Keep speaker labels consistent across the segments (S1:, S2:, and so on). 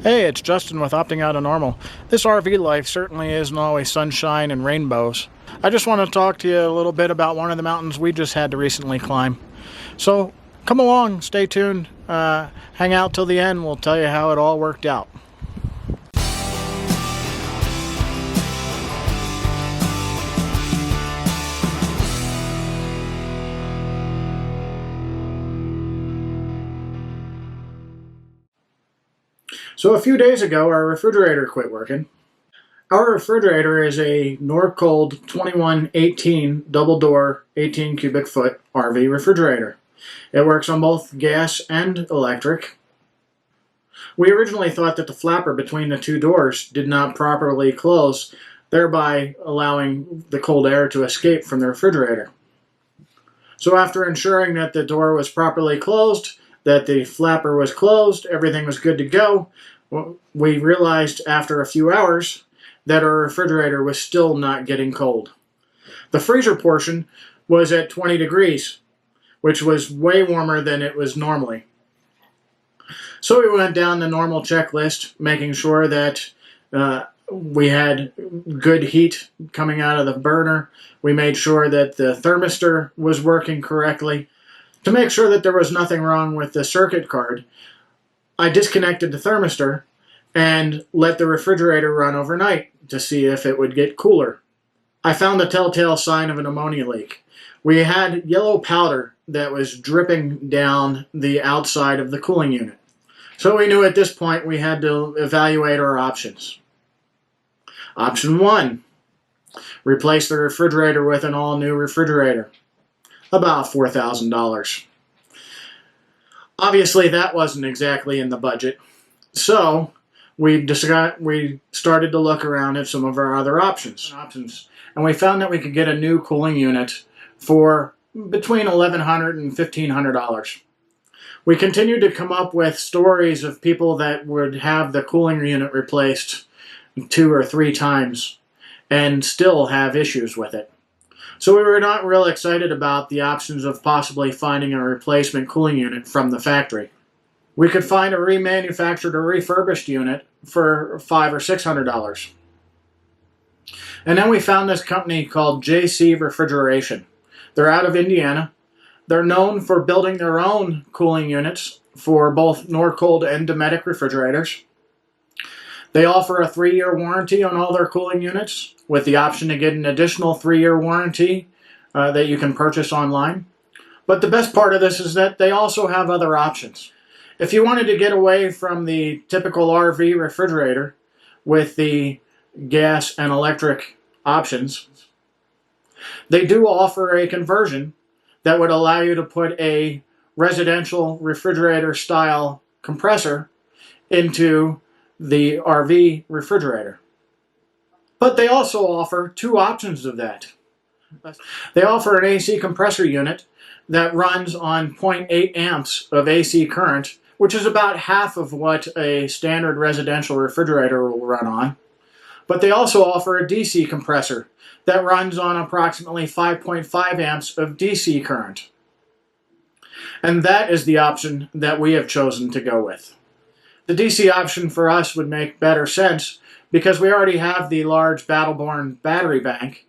S1: Hey, it's Justin with Opting Out of Normal. This RV life certainly isn't always sunshine and rainbows. I just want to talk to you a little bit about one of the mountains we just had to recently climb. So come along, stay tuned, hang out till the end. We'll tell you how it all worked out. So a few days ago, our refrigerator quit working. Our refrigerator is a Norcold 2118 double door 18 cubic foot RV refrigerator. It works on both gas and electric. We originally thought that the flapper between the two doors did not properly close, thereby allowing the cold air to escape from the refrigerator. So after ensuring that the door was properly closed, that the flapper was closed, everything was good to go, we realized after a few hours that our refrigerator was still not getting cold. The freezer portion was at 20 degrees, which was way warmer than it was normally. So we went down the normal checklist, making sure that we had good heat coming out of the burner. We made sure that the thermistor was working correctly. To make sure that there was nothing wrong with the circuit card, I disconnected the thermistor and let the refrigerator run overnight to see if it would get cooler. I found the telltale sign of an ammonia leak. We had yellow powder that was dripping down the outside of the cooling unit. So we knew at this point we had to evaluate our options. Option 1, replace the refrigerator with an all-new refrigerator. About $4,000. Obviously, that wasn't exactly in the budget, so we started to look around at some of our other options, and we found that we could get a new cooling unit for between $1,100 and $1,500. We continued to come up with stories of people that would have the cooling unit replaced 2 or 3 times and still have issues with it. So we were not real excited about the options of possibly finding a replacement cooling unit from the factory. We could find a remanufactured or refurbished unit for $500 or $600. And then we found this company called JC Refrigeration. They're out of Indiana. They're known for building their own cooling units for both Norcold and Dometic refrigerators. They offer a 3-year warranty on all their cooling units, with the option to get an additional 3-year warranty that you can purchase online. But the best part of this is that they also have other options. If you wanted to get away from the typical RV refrigerator with the gas and electric options, they do offer a conversion that would allow you to put a residential refrigerator style compressor into the RV refrigerator. But they also offer 2 options of that. They offer an AC compressor unit that runs on 0.8 amps of AC current, which is about half of what a standard residential refrigerator will run on. But they also offer a DC compressor that runs on approximately 5.5 amps of DC current. And that is the option that we have chosen to go with. The DC option for us would make better sense because we already have the large Battleborn battery bank,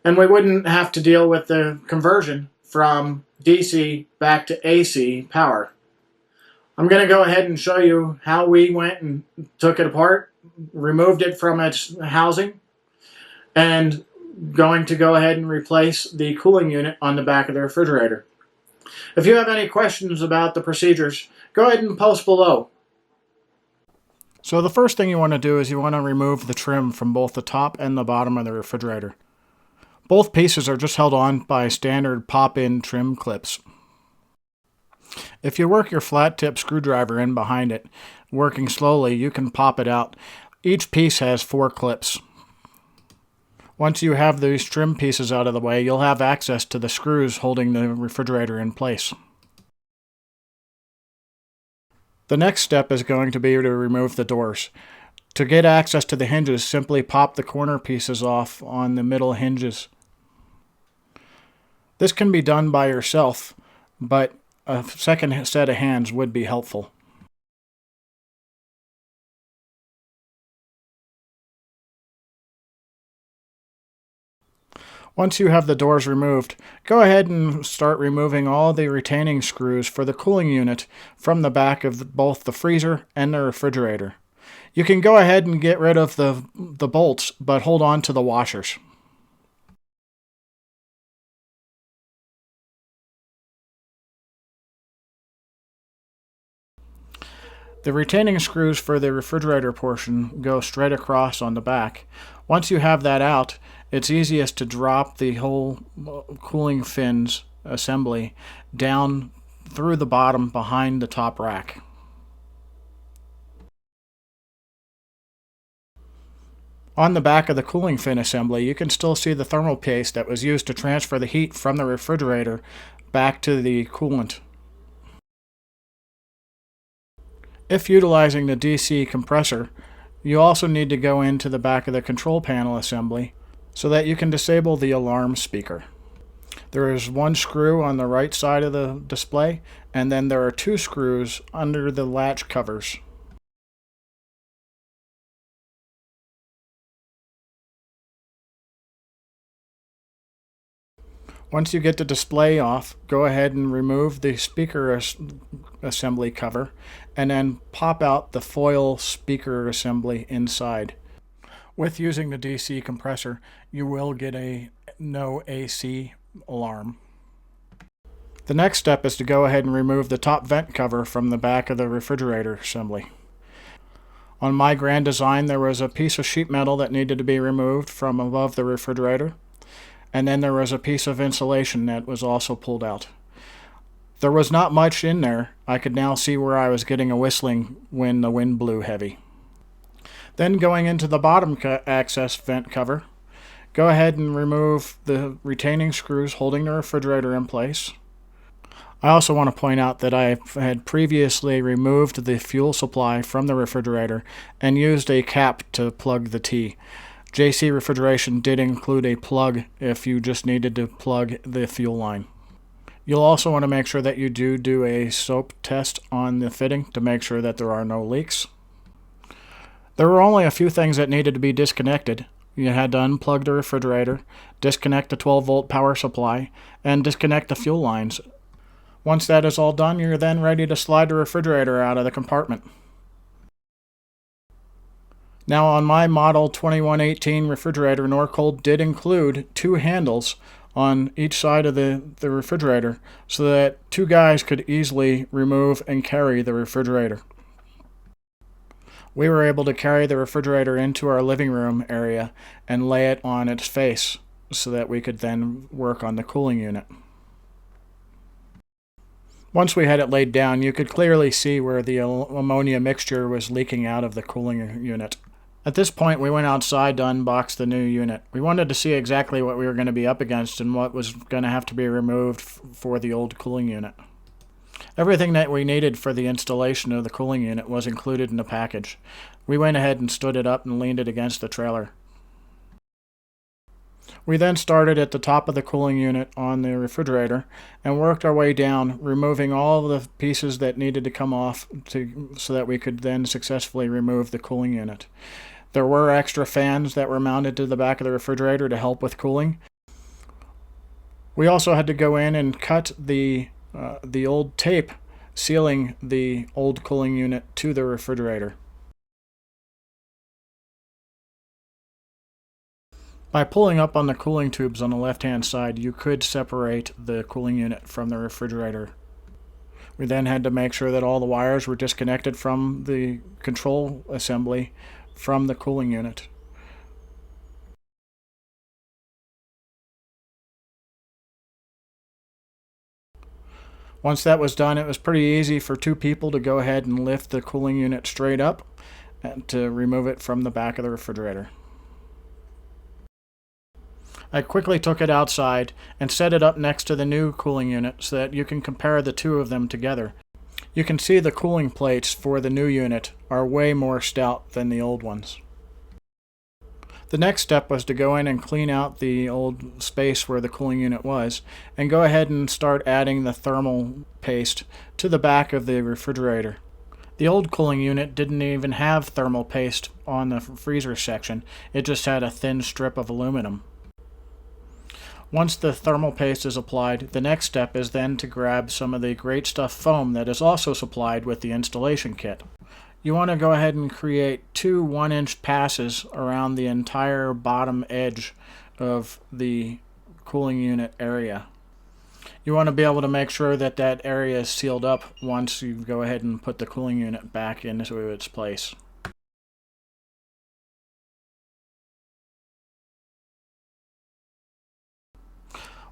S1: and we wouldn't have to deal with the conversion from DC back to AC power. I'm going to go ahead and show you how we went and took it apart, removed it from its housing, and going to go ahead and replace the cooling unit on the back of the refrigerator. If you have any questions about the procedures, go ahead and post below. So the first thing you want to do is you want to remove the trim from both the top and the bottom of the refrigerator. Both pieces are just held on by standard pop-in trim clips. If you work your flat tip screwdriver in behind it, working slowly, you can pop it out. Each piece has 4 clips. Once you have these trim pieces out of the way, you'll have access to the screws holding the refrigerator in place. The next step is going to be to remove the doors. To get access to the hinges, simply pop the corner pieces off on the middle hinges. This can be done by yourself, but a second set of hands would be helpful. Once you have the doors removed, go ahead and start removing all the retaining screws for the cooling unit from the back of both the freezer and the refrigerator. You can go ahead and get rid of the bolts, but hold on to the washers. The retaining screws for the refrigerator portion go straight across on the back. Once you have that out, it's easiest to drop the whole cooling fins assembly down through the bottom behind the top rack. On the back of the cooling fin assembly, you can still see the thermal paste that was used to transfer the heat from the refrigerator back to the coolant. If utilizing the DC compressor, you also need to go into the back of the control panel assembly so that you can disable the alarm speaker. There is one screw on the right side of the display, and then there are two screws under the latch covers. Once you get the display off, go ahead and remove the speaker assembly cover and then pop out the foil speaker assembly inside. With using the DC compressor, you will get a no AC alarm. The next step is to go ahead and remove the top vent cover from the back of the refrigerator assembly. On my Grand Design, there was a piece of sheet metal that needed to be removed from above the refrigerator, and then there was a piece of insulation that was also pulled out. There was not much in there. I could now see where I was getting a whistling when the wind blew heavy. Then going into the bottom access vent cover, go ahead and remove the retaining screws holding the refrigerator in place. I also want to point out that I had previously removed the fuel supply from the refrigerator and used a cap to plug the T. JC Refrigeration did include a plug if you just needed to plug the fuel line. You'll also want to make sure that you do a soap test on the fitting to make sure that there are no leaks. There were only a few things that needed to be disconnected. You had to unplug the refrigerator, disconnect the 12-volt power supply, and disconnect the fuel lines. Once that is all done, you're then ready to slide the refrigerator out of the compartment. Now on my model 2118 refrigerator, Norcold did include two handles on each side of the refrigerator so that two guys could easily remove and carry the refrigerator. We were able to carry the refrigerator into our living room area and lay it on its face so that we could then work on the cooling unit. Once we had it laid down, you could clearly see where the ammonia mixture was leaking out of the cooling unit. At this point, we went outside to unbox the new unit. We wanted to see exactly what we were going to be up against and what was going to have to be removed for the old cooling unit. Everything that we needed for the installation of the cooling unit was included in the package. We went ahead and stood it up and leaned it against the trailer. We then started at the top of the cooling unit on the refrigerator and worked our way down, removing all of the pieces that needed to come off so that we could then successfully remove the cooling unit. There were extra fans that were mounted to the back of the refrigerator to help with cooling. We also had to go in and cut the old tape sealing the old cooling unit to the refrigerator. By pulling up on the cooling tubes on the left-hand side, you could separate the cooling unit from the refrigerator. We then had to make sure that all the wires were disconnected from the control assembly from the cooling unit. Once that was done, it was pretty easy for two people to go ahead and lift the cooling unit straight up and to remove it from the back of the refrigerator. I quickly took it outside and set it up next to the new cooling unit so that you can compare the two of them together. You can see the cooling plates for the new unit are way more stout than the old ones. The next step was to go in and clean out the old space where the cooling unit was and go ahead and start adding the thermal paste to the back of the refrigerator. The old cooling unit didn't even have thermal paste on the freezer section. It just had a thin strip of aluminum. Once the thermal paste is applied, the next step is then to grab some of the Great Stuff foam that is also supplied with the installation kit. You want to go ahead and create two 1-inch passes around the entire bottom edge of the cooling unit area. You want to be able to make sure that that area is sealed up once you go ahead and put the cooling unit back into its place.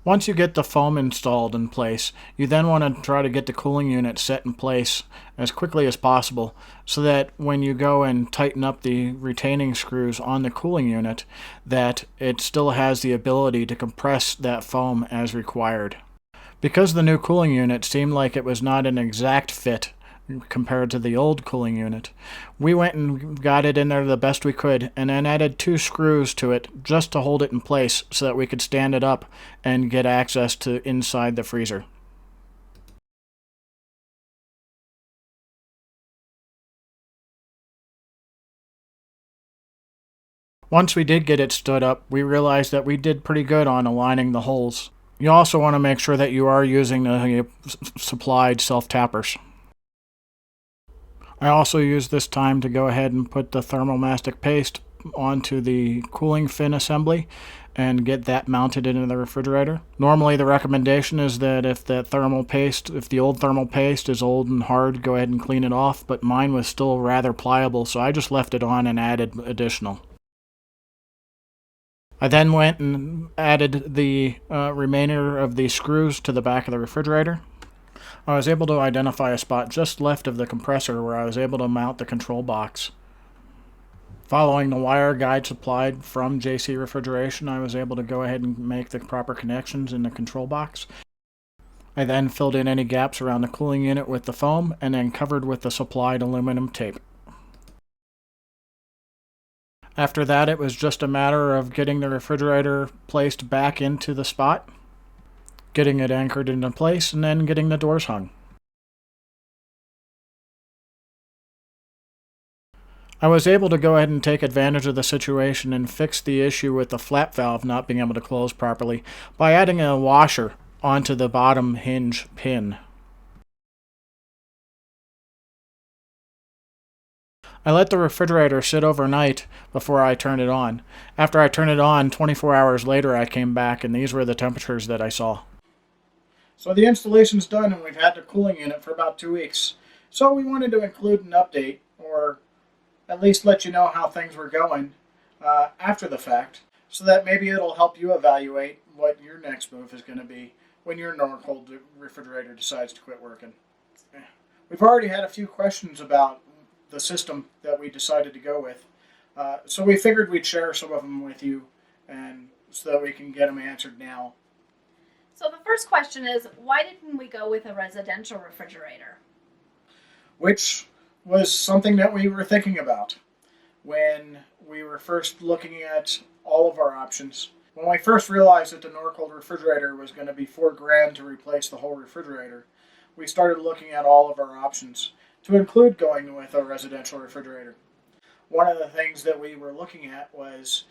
S1: Once you get the foam installed in place, you then want to try to get the cooling unit set in place as quickly as possible so that when you go and tighten up the retaining screws on the cooling unit, that it still has the ability to compress that foam as required. Because the new cooling unit seemed like it was not an exact fit compared to the old cooling unit, we went and got it in there the best we could and then added 2 screws to it just to hold it in place so that we could stand it up and get access to inside the freezer. Once we did get it stood up, we realized that we did pretty good on aligning the holes. You also want to make sure that you are using the supplied self-tappers. I also used this time to go ahead and put the thermal mastic paste onto the cooling fin assembly and get that mounted into the refrigerator. Normally the recommendation is that if the old thermal paste is old and hard, go ahead and clean it off, but mine was still rather pliable, so I just left it on and added additional. I then went and added the remainder of the screws to the back of the refrigerator. I was able to identify a spot just left of the compressor where I was able to mount the control box. Following the wire guide supplied from JC Refrigeration, I was able to go ahead and make the proper connections in the control box. I then filled in any gaps around the cooling unit with the foam and then covered with the supplied aluminum tape. After that, it was just a matter of getting the refrigerator placed back into the spot, getting it anchored into place, and then getting the doors hung. I was able to go ahead and take advantage of the situation and fix the issue with the flap valve not being able to close properly by adding a washer onto the bottom hinge pin. I let the refrigerator sit overnight before I turned it on. After I turned it on, 24 hours later I came back and these were the temperatures that I saw. So the installation's done and we've had the cooling unit for about 2 weeks. So we wanted to include an update, or at least let you know how things were going after the fact, so that maybe it'll help you evaluate what your next move is going to be when your Norcold refrigerator decides to quit working. We've already had a few questions about the system that we decided to go with, so we figured we'd share some of them with you, and so that we can get them answered now.
S2: So the first question is, why didn't we go with a residential refrigerator?
S1: Which was something that we were thinking about when we were first looking at all of our options. When we first realized that the Norcold refrigerator was going to be $4,000 to replace the whole refrigerator, we started looking at all of our options to include going with a residential refrigerator. One of the things that we were looking at was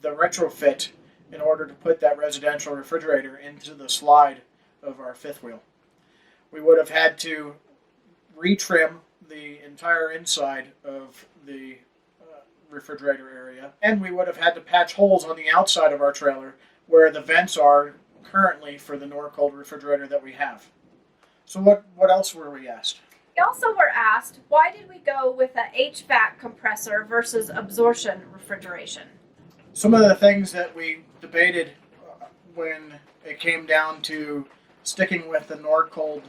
S1: the retrofit in order to put that residential refrigerator into the slide of our fifth wheel. We would have had to retrim the entire inside of the refrigerator area, and we would have had to patch holes on the outside of our trailer where the vents are currently for the Norcold refrigerator that we have. So what else were we asked?
S2: We also were asked, why did we go with an HVAC compressor versus absorption refrigeration?
S1: Some of the things that we debated when it came down to sticking with the Norcold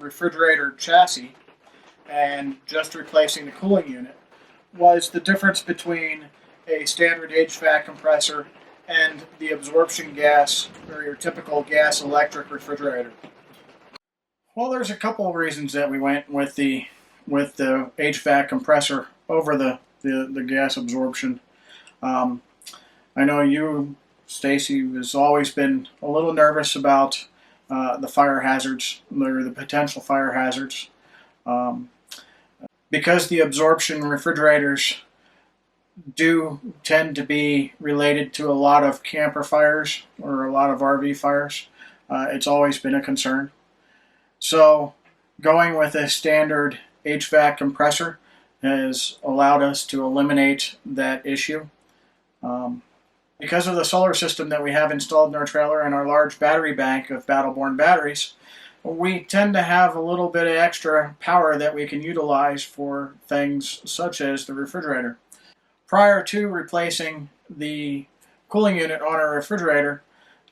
S1: refrigerator chassis and just replacing the cooling unit was the difference between a standard HVAC compressor and the absorption gas, or your typical gas electric refrigerator. Well, there's a couple of reasons that we went with the HVAC compressor over the gas absorption. I know you, Stacy, has always been a little nervous about the fire hazards, or the potential fire hazards. Because the absorption refrigerators do tend to be related to a lot of camper fires or a lot of RV fires. It's always been a concern. So going with a standard HVAC compressor has allowed us to eliminate that issue. Because of the solar system that we have installed in our trailer and our large battery bank of Battle-Born batteries, we tend to have a little bit of extra power that we can utilize for things such as the refrigerator. Prior to replacing the cooling unit on our refrigerator,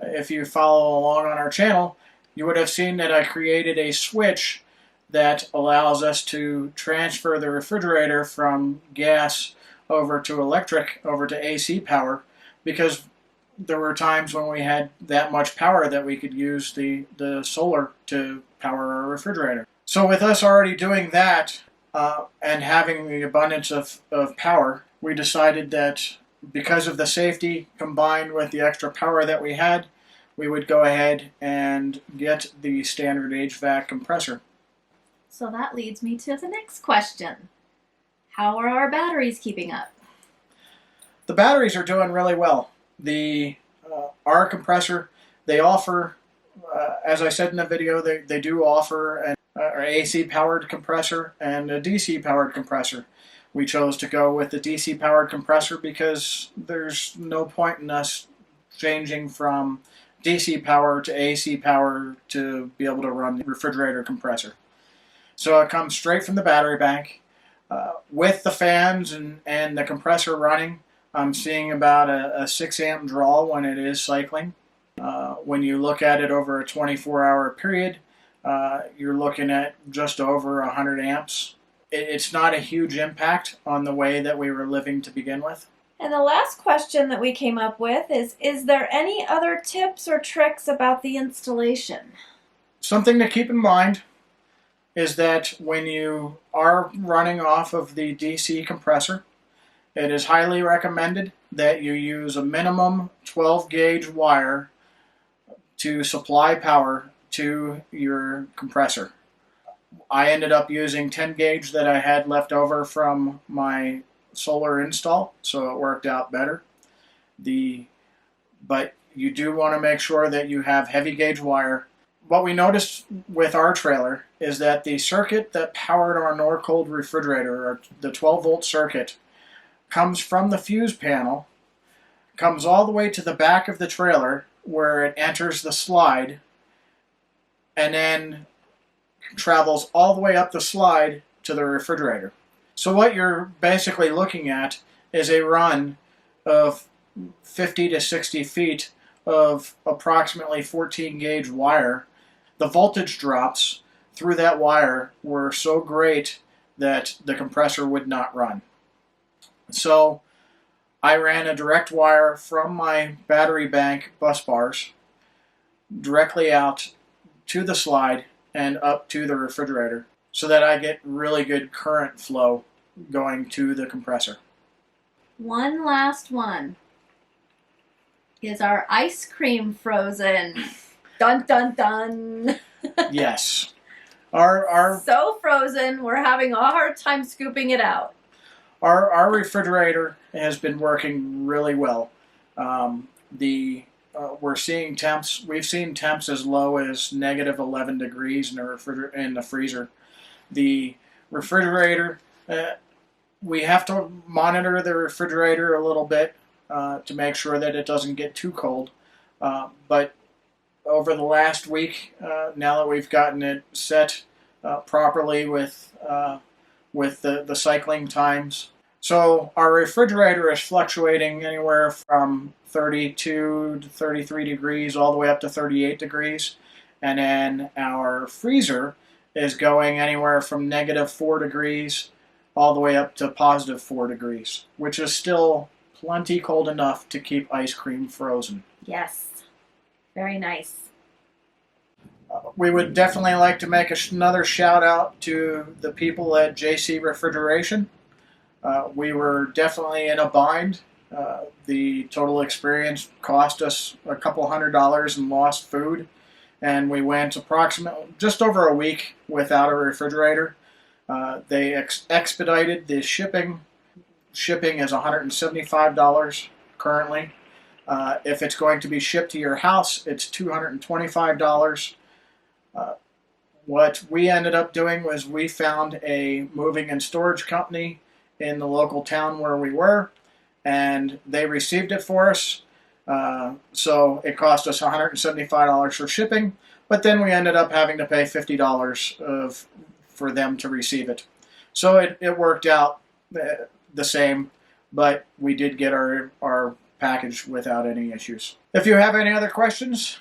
S1: if you follow along on our channel, you would have seen that I created a switch that allows us to transfer the refrigerator from gas over to electric, over to AC power, because there were times when we had that much power that we could use the solar to power our refrigerator. So with us already doing that and having the abundance of power, we decided that because of the safety combined with the extra power that we had, we would go ahead and get the standard HVAC compressor.
S3: So that leads me to the next question. How are our batteries keeping up?
S1: The batteries are doing really well. Our compressor, they offer, as I said in the video, they do offer an AC powered compressor and a DC powered compressor. We chose to go with the DC powered compressor because there's no point in us changing from DC power to AC power to be able to run the refrigerator compressor. So it comes straight from the battery bank. With the fans and the compressor running, I'm seeing about a 6 amp draw when it is cycling. When you look at it over a 24-hour period, you're looking at just over 100 amps. It's not a huge impact on the way that we were living to begin with.
S2: And the last question that we came up with is there any other tips or tricks about the installation?
S1: Something to keep in mind is that when you are running off of the DC compressor, it is highly recommended that you use a minimum 12 gauge wire to supply power to your compressor. I ended up using 10 gauge that I had left over from my solar install, so it worked out better. But you do want to make sure that you have heavy gauge wire. What we noticed with our trailer is that the circuit that powered our Norcold refrigerator, or the 12 volt circuit, comes from the fuse panel, comes all the way to the back of the trailer where it enters the slide, and then travels all the way up the slide to the refrigerator. So what you're basically looking at is a run of 50 to 60 feet of approximately 14 gauge wire. The voltage drops through that wire were so great that the compressor would not run. So I ran a direct wire from my battery bank bus bars directly out to the slide and up to the refrigerator so that I get really good current flow going to the compressor.
S3: One last one. Is our ice cream frozen? Dun dun dun.
S1: Yes. Our
S3: So frozen, we're having a hard time scooping it out.
S1: Our refrigerator has been working really well. We're seeing temps. We've seen temps as low as negative 11 degrees in the freezer. The refrigerator, we have to monitor the refrigerator a little bit to make sure that it doesn't get too cold. But over the last week, now that we've gotten it set properly with the cycling times, so our refrigerator is fluctuating anywhere from 32 to 33 degrees all the way up to 38 degrees. And then our freezer is going anywhere from negative 4 degrees all the way up to positive 4 degrees, which is still plenty cold enough to keep ice cream frozen.
S3: Yes. Very nice.
S1: We would definitely like to make another shout out to the people at JC Refrigeration. We were definitely in a bind. The total experience cost us a couple $100 in lost food, and we went approximately just over a week without a refrigerator. They expedited the shipping shipping is $175 currently. If it's going to be shipped to your house, it's $225. What we ended up doing was we found a moving and storage company in the local town where we were, and they received it for us. So it cost us $175 for shipping, but then we ended up having to pay $50 for them to receive it. So it worked out the same, but we did get our package without any issues. If you have any other questions,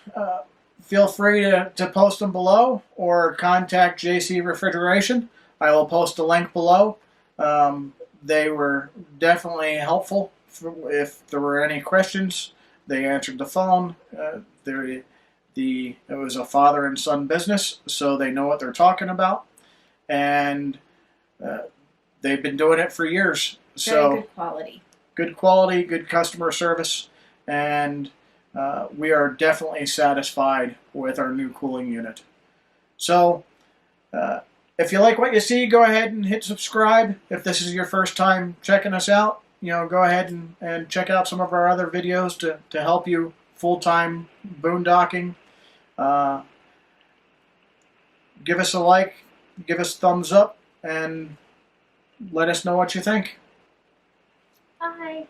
S1: feel free to post them below or contact JC Refrigeration. I will post a link below. They were definitely helpful. If there were any questions, they answered the phone. It was a father and son business, so they know what they're talking about, and they've been doing it for years. So
S3: Very good quality.
S1: Good quality, good customer service, and we are definitely satisfied with our new cooling unit. So if you like what you see, go ahead and hit subscribe. If this is your first time checking us out, go ahead and check out some of our other videos to help you full-time boondocking. Give us a like, give us a thumbs up, and let us know what you think.
S3: Bye.